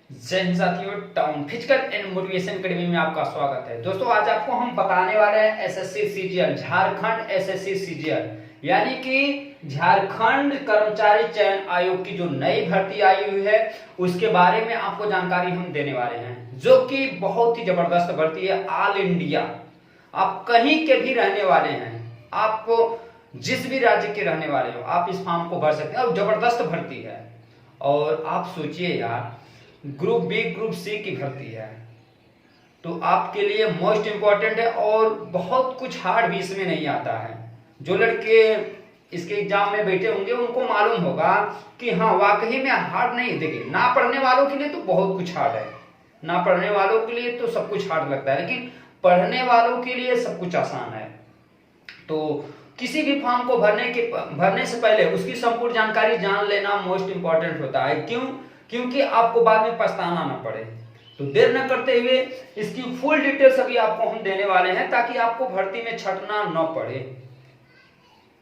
जय हिंद साथियों, town physical and motivation academy में आपका स्वागत है। दोस्तों, आज आपको हम बताने वाले हैं SSC CGL, Jharkhand SSC CGL यानी कि झारखंड कर्मचारी चयन आयोग की जो नई भर्ती आई हुई है उसके बारे में आपको जानकारी हम देने वाले हैं, जो कि बहुत ही जबरदस्त भर्ती है। ऑल इंडिया, आप कहीं के भी रहने वाले हैं, आपको जिस भी राज्य के रहने वाले हो, आप इस फॉर्म को भर सकते हैं और जबरदस्त भर्ती है। और आप सोचिए यार, ग्रुप बी ग्रुप सी की भर्ती है, तो आपके लिए मोस्ट इंपॉर्टेंट है और बहुत कुछ हार्ड भी इसमें नहीं आता है। जो लड़के इसके एग्जाम में बैठे होंगे उनको मालूम होगा कि हाँ, वाकई में हार्ड नहीं। देखिए, ना पढ़ने वालों के लिए तो बहुत कुछ हार्ड है, ना पढ़ने वालों के लिए तो सब कुछ हार्ड लगता है, लेकिन पढ़ने वालों के लिए सब कुछ आसान है। तो किसी भी फॉर्म को भरने से पहले उसकी संपूर्ण जानकारी जान लेना मोस्ट इंपॉर्टेंट होता है। क्योंकि आपको बाद में पछताना ना पड़े। तो देर न करते हुए इसकी फुल डिटेल्स अभी आपको हम देने वाले हैं, ताकि आपको भर्ती में छटना न पड़े।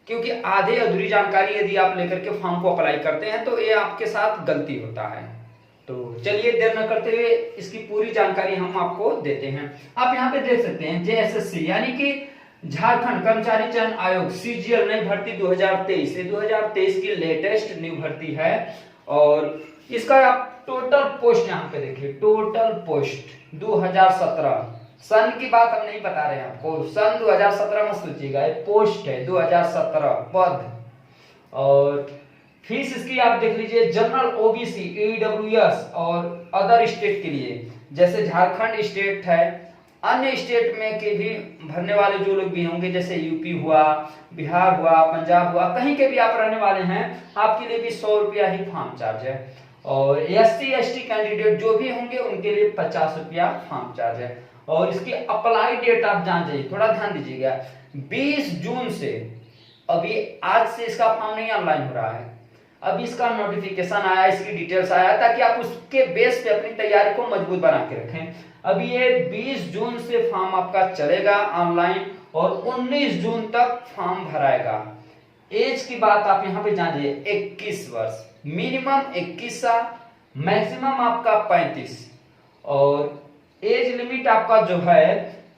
क्योंकि आधे अधूरी जानकारी यदि आप लेकर के फॉर्म को अप्लाई करते हैं तो ये आपके साथ गलती होता है। तो चलिए देर न करते हुए इसकी पूरी जानकारी हम आपको देते हैं। आप यहाँ पे देख सकते हैं जेएसएससी यानी कि झारखंड कर्मचारी चयन आयोग सीजीएल नई भर्ती 2023, ये 2023 की लेटेस्ट न्यू भर्ती है। और इसका आप टोटल पोस्ट यहाँ पे देखिए, टोटल पोस्ट 2017, सन की बात हम नहीं बता रहे हैं आपको, सन 2017 मत सोचिएगा, पोस्ट है 2017 पद। और फीस इसकी आप देख लीजिए, जनरल ओबीसी ईडब्ल्यूएस और अदर स्टेट के लिए, जैसे झारखंड स्टेट है, अन्य स्टेट में के भी भरने वाले जो लोग भी होंगे, जैसे यूपी हुआ, बिहार हुआ, पंजाब हुआ, कहीं के भी आप रहने वाले हैं, आपके लिए भी 100 रुपया ही फॉर्म चार्ज है। और एससी एसटी कैंडिडेट जो भी होंगे उनके लिए 50 रुपया फॉर्म चार्ज है। और इसकी अप्लाई डेट आप जान जाइए, थोड़ा ध्यान दीजिएगा, 20 जून से, अभी आज से इसका फॉर्म नहीं ऑनलाइन हो रहा है, अभी इसका नोटिफिकेशन आया, इसकी डिटेल्स आया, ताकि आप उसके बेस पे अपनी तैयारी को मजबूत बना के रखें। अभी ये 20 जून से फॉर्म आपका चलेगा ऑनलाइन और 19 जून तक फॉर्म भराएगा। एज की बात आप यहाँ पे जानिए, 21 वर्ष, मिनिमम 21 साल, मैक्सिमम आपका 35। और एज लिमिट आपका जो है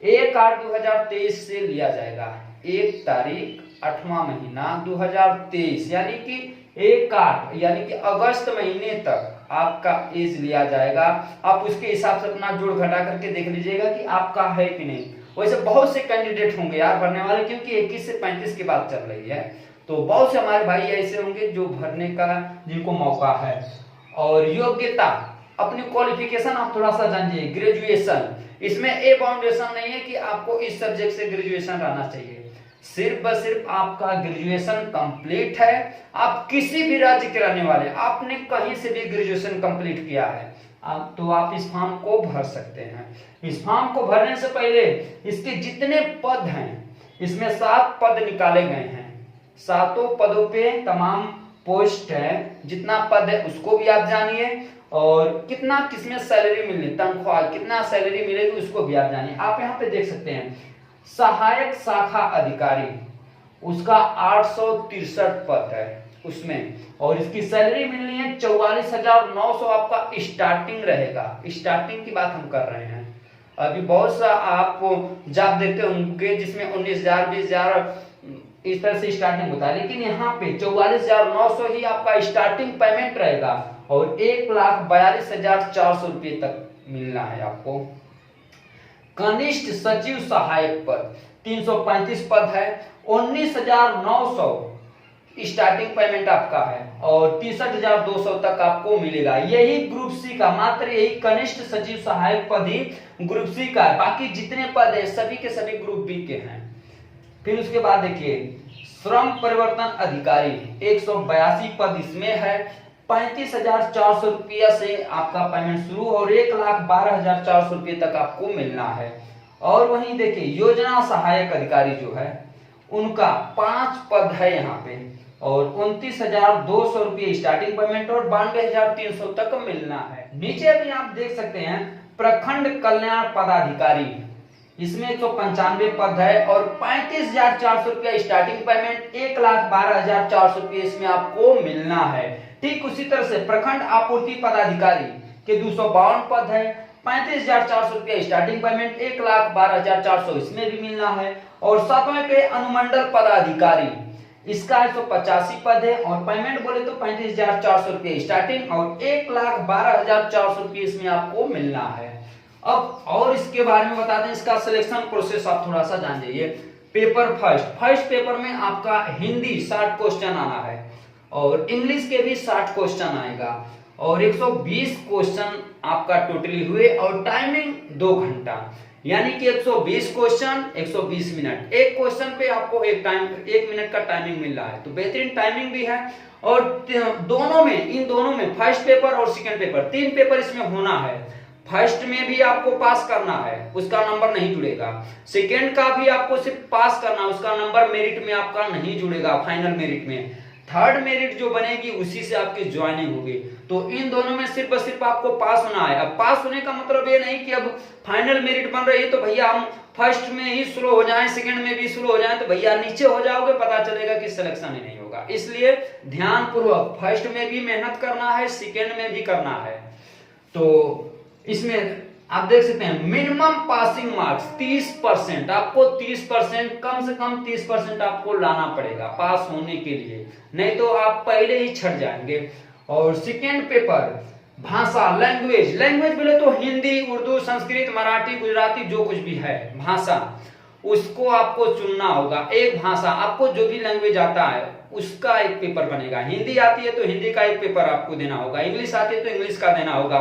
1/8/2023 से लिया जाएगा, 1 तारीख 8वां महीना 2023, यानी कि 1/8 यानी कि अगस्त महीने तक आपका एज लिया जाएगा। आप उसके हिसाब से अपना जोड़ घटा करके देख लीजिएगा कि आपका है कि नहीं। वैसे बहुत से कैंडिडेट होंगे यार भरने वाले, क्योंकि 21 से 35 की बात चल रही है, तो बहुत से हमारे भाई ऐसे होंगे जो भरने का जिनको मौका है। और योग्यता, अपनी क्वालिफिकेशन आप थोड़ा सा जानिए, ग्रेजुएशन, इसमें ए बाउंडेशन नहीं है कि आपको इस सब्जेक्ट से ग्रेजुएशन रहना चाहिए, सिर्फ बस सिर्फ आपका ग्रेजुएशन कंप्लीट है, आप किसी भी राज्य के रहने वाले, आपने कहीं से भी ग्रेजुएशन कंप्लीट किया है, तो आप इस फॉर्म को भर सकते हैं। इस फॉर्म को भरने से पहले इसके जितने पद हैं, इसमें 7 पद निकाले गए हैं, 7 पदों पे तमाम पोस्ट है, जितना पद है उसको भी आप जानिए, और कितना किसमें सैलरी मिलनी, तनख्वाह कितना सैलरी मिलेगी उसको भी आप जानिए। आप यहाँ पे देख सकते हैं सहायक शाखा अधिकारी, उसका 863 पद है उसमें, और इसकी सैलरी मिलनी है 44,900, आपका स्टार्टिंग रहेगा। स्टार्टिंग की बात हम कर रहे हैं। अभी बहुत सा आप जॉब देखते होंगे जिसमें 19,000 20,000 इस तरह से स्टार्टिंग होता है, लेकिन यहाँ पे 44,900 ही आपका स्टार्टिंग पेमेंट रहेगा और 1,42,400 रुपये तक मिलना है आपको। कनिष्ठ सचिव सहायक पद 335 पद है, 19,900 स्टार्टिंग पेमेंट आपका है और 63,200 तक आपको मिलेगा। यही ग्रुप सी का, मात्र यही कनिष्ठ सचिव सहायक पद ही ग्रुप सी का है, बाकी जितने पद है सभी के सभी ग्रुप बी के हैं। फिर उसके बाद देखिए श्रम परिवर्तन अधिकारी 182 पद इसमें है, 35,400 रुपया से आपका पेमेंट शुरू और 1,12,400 रुपये तक आपको मिलना है। और वहीं देखिए योजना सहायक अधिकारी जो है उनका 5 पद है यहाँ पे, और 29,200 रुपये स्टार्टिंग पेमेंट और 92,300 तक मिलना है। नीचे भी आप देख सकते हैं प्रखंड कल्याण पदाधिकारी, इसमें 195 पद है और 35,400 रुपया स्टार्टिंग पेमेंट, 1,12,400 रुपये इसमें आपको मिलना है। ठीक उसी तरह से प्रखंड आपूर्ति पदाधिकारी के 252 पद है। 35,400 रुपया स्टार्टिंग पेमेंट, 1,12,400 इसमें भी मिलना है। और 7वें पे अनुमंडल पदाधिकारी, इसका 185 पद है और पेमेंट बोले तो 35,400 रुपये स्टार्टिंग और 1,12,400 रुपये इसमें आपको मिलना है। अब और इसके बारे में बताते हैं, इसका सिलेक्शन प्रोसेस आप थोड़ा सा जान जाइए। पेपर फर्स्ट पेपर में आपका हिंदी 60 क्वेश्चन आना है और इंग्लिश के भी 60 क्वेश्चन आएगा और 120 क्वेश्चन आपका टोटली हुए और टाइमिंग 2 घंटा, यानी कि 120 क्वेश्चन 120 मिनट। एक क्वेश्चन पे आपको 1 मिनट का टाइमिंग मिल रहा है, तो बेहतरीन टाइमिंग भी है। और इन दोनों में फर्स्ट पेपर और सेकंड पेपर 3 पेपर इसमें होना है। फर्स्ट में भी आपको पास करना है, उसका नंबर नहीं जुड़ेगा। सेकंड का भी आपको सिर्फ पास करना है, उसका नंबर मेरिट में आपका नहीं जुड़ेगा, फाइनल मेरिट में। थर्ड मेरिट जो बनेगी उसी से आपकी ज्वाइनिंग होगी। तो इन दोनों में सिर्फ और सिर्फ आपको पास होना है। अब पास होने का मतलब ये नहीं कि अब फाइनल मेरिट बन रही है तो भैया हम फर्स्ट में ही स्लो हो जाएं, सेकंड में भी स्लो हो जाएं तो भैया नीचे हो जाओगे, पता चलेगा कि सिलेक्शन ही नहीं होगा। इसलिए ध्यान पूर्वक फर्स्ट में भी मेहनत करना है, सेकंड में भी करना है। तो इसमें आप देख सकते हैं मिनिमम पासिंग मार्क्स 30%, आपको 30% कम से कम 30% आपको लाना पड़ेगा पास होने के लिए, नहीं तो आप पहले ही छट जाएंगे। और सेकेंड पेपर भाषा, लैंग्वेज बोले तो हिंदी, उर्दू, संस्कृत, मराठी, गुजराती जो कुछ भी है भाषा, उसको आपको चुनना होगा। एक भाषा आपको जो भी लैंग्वेज आता है उसका एक पेपर बनेगा। हिंदी आती है तो हिंदी का एक पेपर आपको देना होगा, इंग्लिश आती है तो इंग्लिश का देना होगा,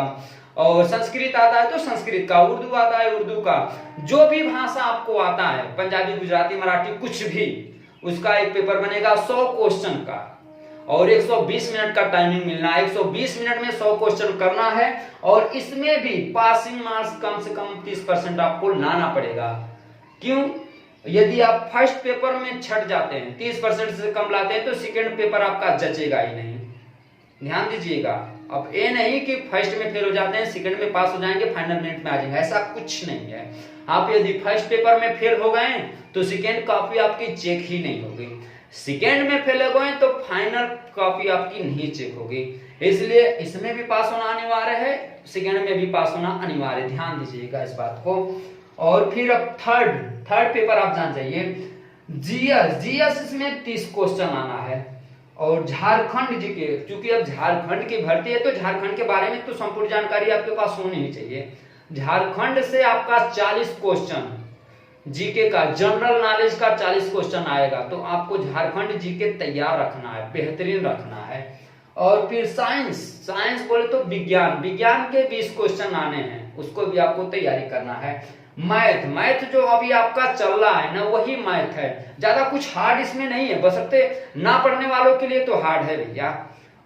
और संस्कृत आता है तो संस्कृत का, उर्दू आता है उर्दू का, जो भी भाषा आपको आता है, पंजाबी, गुजराती, मराठी, कुछ भी, उसका एक पेपर बनेगा 100 क्वेश्चन का और 120 मिनट का टाइमिंग मिलना है। 120 मिनट में 100 क्वेश्चन करना है और इसमें भी पासिंग मार्क्स कम से कम 30% आपको लाना पड़ेगा। क्यों? यदि आप फर्स्ट पेपर में छट जाते हैं, 30% से कम लाते हैं, तो सेकंड पेपर आपका जचेगा ही नहीं। ध्यान दीजिएगा, अब ये नहीं कि फर्स्ट में फेल हो जाते हैं सेकंड में पास हो जाएंगे, फाइनल मिनट में आ जाएंगे, ऐसा कुछ नहीं है। आप यदि फर्स्ट पेपर में फेल हो गए तो सेकंड कॉपी आपकी चेक ही नहीं होगी, सेकंड में फेल हो गए तो फाइनल कॉपी आपकी नहीं चेक होगी। इसलिए इसमें भी पास होना अनिवार्य है, सेकंड में भी पास होना अनिवार्य है, ध्यान दीजिएगा इस बात को। और फिर अब थर्ड पेपर आप जान जाइए, जीएस इसमें 30 क्वेश्चन आना है और झारखंड जी के, क्योंकि अब झारखंड की भर्ती है तो झारखंड के बारे में तो संपूर्ण जानकारी आपके पास होनी ही चाहिए। झारखंड से आपका 40 क्वेश्चन जीके का, जनरल नॉलेज का 40 क्वेश्चन आएगा, तो आपको झारखंड जीके तैयार रखना है, बेहतरीन रखना है। और फिर साइंस बोले तो विज्ञान के 20 क्वेश्चन आने हैं, उसको भी आपको तैयारी करना है। मैथ जो अभी आपका चल रहा है ना, वही मैथ है, ज्यादा कुछ हार्ड इसमें नहीं है, बशर्ते ना पढ़ने वालों के लिए तो हार्ड है भैया।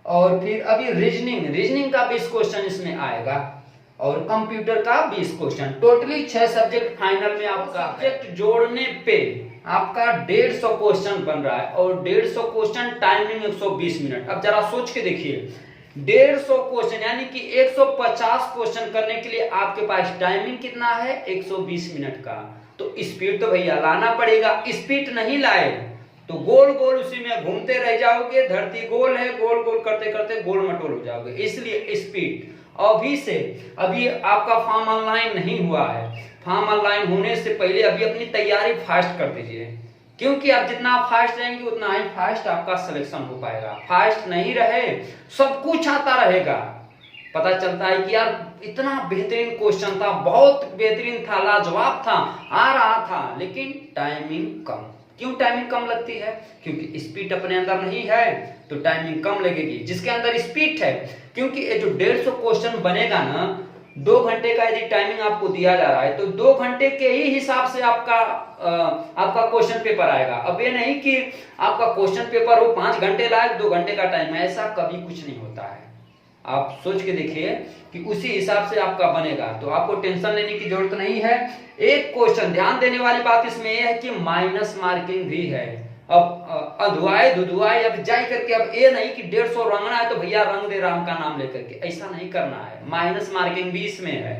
और फिर अभी रीजनिंग का 20 क्वेश्चन इसमें आएगा और कंप्यूटर का 20 क्वेश्चन, टोटली 6 सब्जेक्ट फाइनल में आपका सब्जेक्ट जोड़ने पे आपका 150 क्वेश्चन बन रहा है और 150 क्वेश्चन, टाइमिंग 120 मिनट। अब जरा सोच के देखिए, 150 क्वेश्चन यानी कि 150 क्वेश्चन करने के लिए आपके पास टाइमिंग कितना है, 120 मिनट का। तो स्पीड तो भैया लाना पड़ेगा, स्पीड नहीं लाए तो गोल गोल उसी में घूमते रह जाओगे, धरती गोल है, गोल गोल करते करते गोल मटोल हो जाओगे। इसलिए स्पीड अभी आपका फॉर्म ऑनलाइन नहीं हुआ है, फॉर्म ऑनलाइन होने से पहले अभी अपनी तैयारी फास्ट कर दीजिए, क्योंकि आप जितना फास्ट रहेंगे उतना ही फास्ट आपका सिलेक्शन हो पाएगा। फास्ट नहीं रहे, सब कुछ आता रहेगा, पता चलता है कि यार इतना बेहतरीन क्वेश्चन था, बहुत बेहतरीन था, लाजवाब था, आ रहा था, लेकिन टाइमिंग कम। क्यों टाइमिंग कम लगती है? क्योंकि स्पीड अपने अंदर नहीं है तो टाइमिंग कम लगेगी। जिसके अंदर स्पीड है, क्योंकि ये जो 150 क्वेश्चन बनेगा ना, 2 घंटे का यदि टाइमिंग आपको दिया जा रहा है तो 2 घंटे के ही हिसाब से आपका क्वेश्चन पेपर आएगा। अब ये नहीं कि आपका क्वेश्चन पेपर हो 5 घंटे लायक, 2 घंटे का टाइम है, ऐसा कभी कुछ नहीं होता है। आप सोच के देखिए कि उसी हिसाब से आपका बनेगा, तो आपको टेंशन लेने की जरूरत नहीं है। एक क्वेश्चन ध्यान देने वाली बात इसमें यह है कि माइनस मार्किंग भी है। अब अधुआए दुधुआए अब जाई करके, अब ये नहीं कि 150 रंगना है तो भैया रंग दे राम का नाम लेकर के, ऐसा नहीं करना है। माइनस मार्किंग भी इसमें है।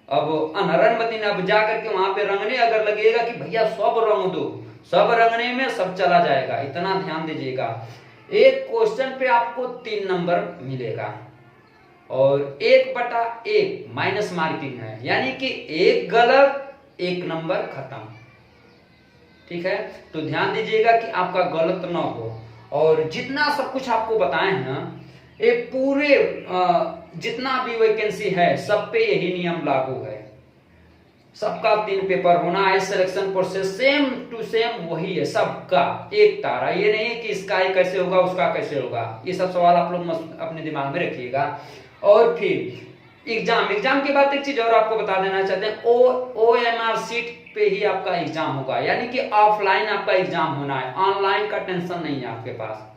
अब अनरन बतीन अब जा करके वहां पे रंगने अगर लगेगा कि भैया सब रंग दो, सब रंगने में सब चला जाएगा, इतना ध्यान दीजिएगा। एक क्वेश्चन पे आपको 3 नंबर मिलेगा, और 1/1 माइनस मार्किंग है, यानी कि एक गलत एक नंबर खत्म। ठीक है, तो ध्यान दीजिएगा कि आपका गलत ना हो। और जितना सब कुछ आपको बताए हैं ना, ये पूरे जितना भी वैकेंसी है सब पे यही नियम लागू है। सबका 3 पेपर होना है, selection process same to same वही है सबका, एक तारा। ये नहीं है कि इसका ही कैसे होगा उसका कैसे होगा, ये सब सवाल आप लोग अपने दिमाग में रखिएगा। और फिर एग्जाम के बाद एक चीज और आपको बता देना चाहते हैं, OMR सीट पे ही आपका एग्जाम होगा, यानी कि ऑफलाइन आपका एग्जाम होना है, ऑनलाइन का टेंशन नहीं है आपके पास।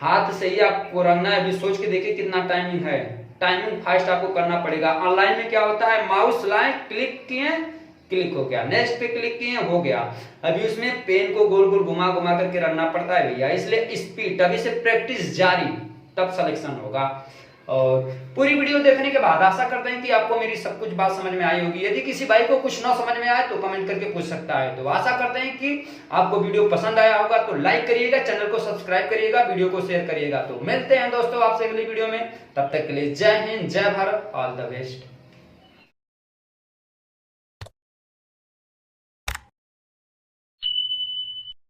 हाथ से ही आपको रखना है। अभी सोच के देखिए कितना टाइमिंग है, टाइमिंग फास्ट आपको करना पड़ेगा। ऑनलाइन में क्या होता है, माउस लाए, क्लिक किए, क्लिक हो गया, नेक्स्ट पे क्लिक किए, हो गया। अभी उसमें पेन को गोल गोल घुमा घुमा करके रखना पड़ता है भैया, इसलिए स्पीड, अभी से प्रैक्टिस जारी, तब सिलेक्शन होगा। और पूरी वीडियो देखने के बाद आशा करते हैं कि आपको मेरी सब कुछ बात समझ में आई होगी। यदि किसी भाई को कुछ ना समझ में आए तो कमेंट करके पूछ सकता है। तो आशा करते हैं कि आपको वीडियो पसंद आया होगा, तो लाइक करिएगा, चैनल को सब्सक्राइब करिएगा, वीडियो को शेयर करिएगा। तो मिलते हैं दोस्तों आपसे अगली वीडियो में, तब तक के लिए जय हिंद, जय भारत, ऑल द बेस्ट।